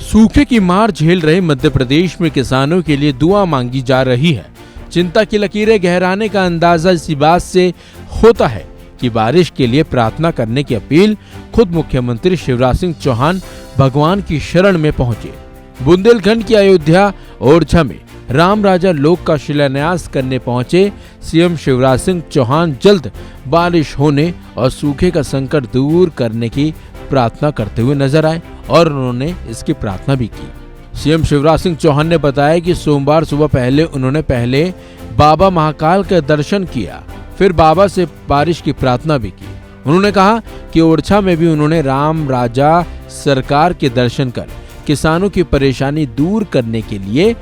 सूखे की मार झेल रहे मध्य प्रदेश में किसानों के लिए दुआ मांगी जा रही है। चिंता की लकीरें गहराने का अंदाजा इसी बात से होता है कि बारिश के लिए प्रार्थना करने की अपील खुद मुख्यमंत्री शिवराज सिंह चौहान भगवान की शरण में पहुंचे। बुंदेलखंड की अयोध्या ओरछा में राम राजा लोक का शिलान्यास करने पहुंचे सीएम शिवराज सिंह चौहान जल्द बारिश होने और सूखे का संकट दूर करने की प्रार्थना करते हुए नजर आए और उन्होंने इसकी प्रार्थना भी की। सीएम शिवराज सिंह चौहान ने बताया कि सोमवार सुबह उन्होंने पहले बाबा महाकाल का दर्शन किया, फिर बाबा से बारिश की प्रार्थना भी की। उन्होंने कहा कि ओरछा में भी उन्होंने राम राजा सरकार के दर्शन कर किसानों की परेशानी दूर करने के लिए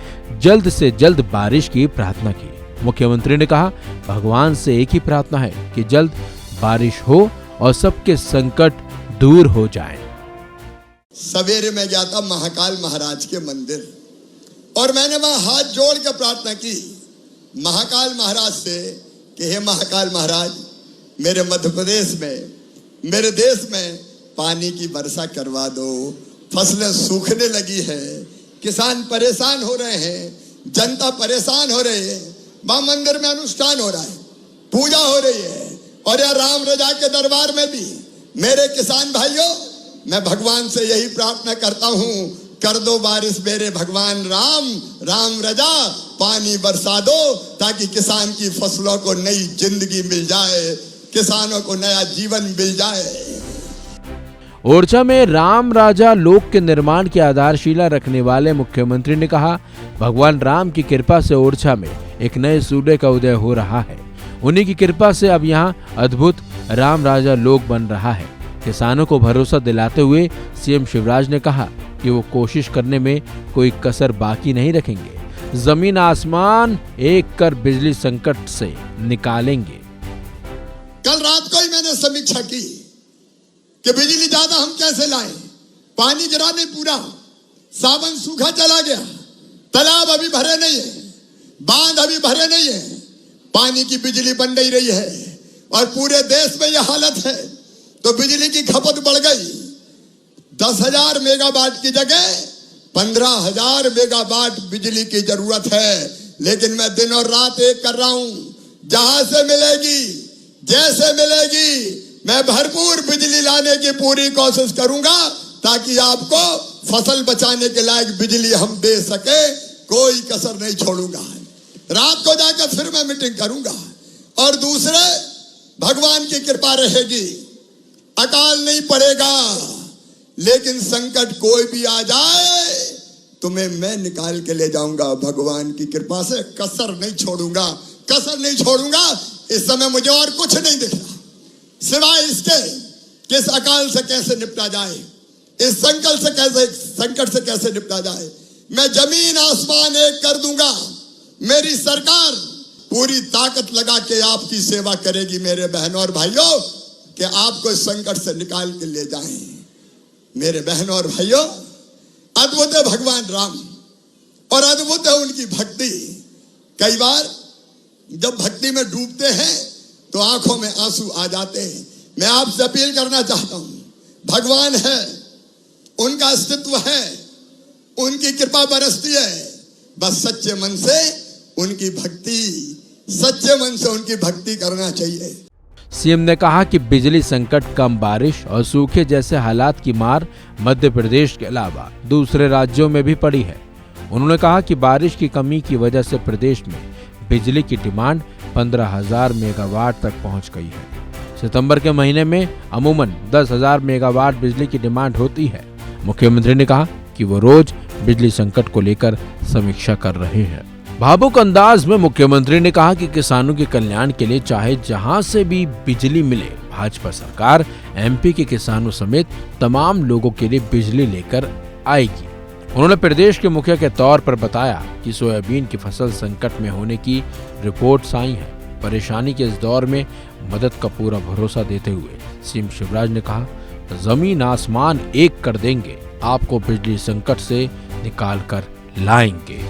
जल्द से जल्द बारिश की प्रार्थना की। मुख्यमंत्री ने कहा, भगवान से एक ही प्रार्थना है कि जल्द बारिश हो और सबके संकट दूर हो जाएं। सवेरे में गया था महाकाल महाराज के मंदिर और मैंने वहां हाथ जोड़ के प्रार्थना की महाकाल महाराज से कि हे महाकाल महाराज, मेरे मध्य प्रदेश में, मेरे देश में पानी की वर्षा करवा दो। फसलें सूखने लगी है, किसान परेशान हो रहे हैं, जनता परेशान हो रही है। वहां मंदिर में अनुष्ठान हो रहा है, पूजा हो रही है और यह राम राजा के दरबार में भी मेरे किसान भाइयों, मैं भगवान से यही प्रार्थना करता हूं, कर दो बारिश मेरे भगवान राम, राम राजा, पानी बरसा दो ताकि किसान की फसलों को नई जिंदगी मिल जाए, किसानों को नया जीवन मिल जाए। ओरछा में राम राजा लोक के निर्माण की आधारशिला रखने वाले मुख्यमंत्री ने कहा, भगवान राम की कृपा से ओरछा में एक नए सूबे का उदय हो रहा है। उन्हीं की कृपा से अब यहाँ अद्भुत राम राजा लोक बन रहा है। किसानों को भरोसा दिलाते हुए सीएम शिवराज ने कहा कि वो कोशिश करने में कोई कसर बाकी नहीं रखेंगे, जमीन आसमान एक कर बिजली संकट से निकालेंगे। कल रात को ही मैंने समीक्षा की कि बिजली ज्यादा हम कैसे लाएं। पानी गिरा नहीं पूरा, सावन सूखा चला गया, तालाब अभी भरे नहीं है, बांध अभी भरे नहीं है, पानी की बिजली बन नहीं रही है और पूरे देश में यह हालत है तो बिजली की खपत बढ़ गई। 10,000 मेगावाट की जगह 15,000 मेगावाट बिजली की जरूरत है। लेकिन मैं दिन और रात एक कर रहा हूं, जहां से मिलेगी, जैसे मिलेगी, मैं भरपूर बिजली लाने की पूरी कोशिश करूंगा ताकि आपको फसल बचाने के लायक बिजली हम दे सके। कोई कसर नहीं छोड़ूंगा। रात को जाकर फिर मैं मीटिंग करूंगा। और दूसरे, भगवान की कृपा रहेगी, अकाल नहीं पड़ेगा, लेकिन संकट कोई भी आ जाए तुम्हें मैं निकाल के ले जाऊंगा। भगवान की कृपा से कसर नहीं छोड़ूंगा, कसर नहीं छोड़ूंगा। इस समय मुझे और कुछ नहीं दिख रहा सिवाय इसके कि इस अकाल से कैसे निपटा जाए, इस संकट से कैसे निपटा जाए। मैं जमीन आसमान एक कर दूंगा। मेरी सरकार पूरी ताकत लगा के आपकी सेवा करेगी मेरे बहनों और भाइयों, कि आपको इस संकट से निकाल के ले जाएं। मेरे बहनों और भाइयों, अद्भुत है भगवान राम और अद्भुत है उनकी भक्ति। कई बार जब भक्ति में डूबते हैं तो आंखों में आंसू आ जाते हैं। मैं आपसे अपील करना चाहता हूं, भगवान है, उनका अस्तित्व है, उनकी कृपा बरसती है, बस सच्चे मन से उनकी भक्ति करना चाहिए। सीएम ने कहा कि बिजली संकट, कम बारिश और सूखे जैसे हालात की मार मध्य प्रदेश के अलावा दूसरे राज्यों में भी पड़ी है। उन्होंने कहा कि बारिश की कमी की वजह से प्रदेश में बिजली की डिमांड 15,000 मेगावाट तक पहुंच गई है। सितंबर के महीने में अमूमन 10,000 मेगावाट बिजली की डिमांड होती है। मुख्यमंत्री ने कहा कि वो रोज बिजली संकट को लेकर समीक्षा कर रहे हैं। भावुक अंदाज में मुख्यमंत्री ने कहा कि किसानों के कल्याण के लिए चाहे जहां से भी बिजली मिले, भाजपा सरकार एमपी के किसानों समेत तमाम लोगों के लिए बिजली लेकर आएगी। उन्होंने प्रदेश के मुखिया के तौर पर बताया कि सोयाबीन की फसल संकट में होने की रिपोर्ट्स आई हैं। परेशानी के इस दौर में मदद का पूरा भरोसा देते हुए सीएम शिवराज ने कहा, जमीन आसमान एक कर देंगे, आपको बिजली संकट से निकाल कर लाएंगे।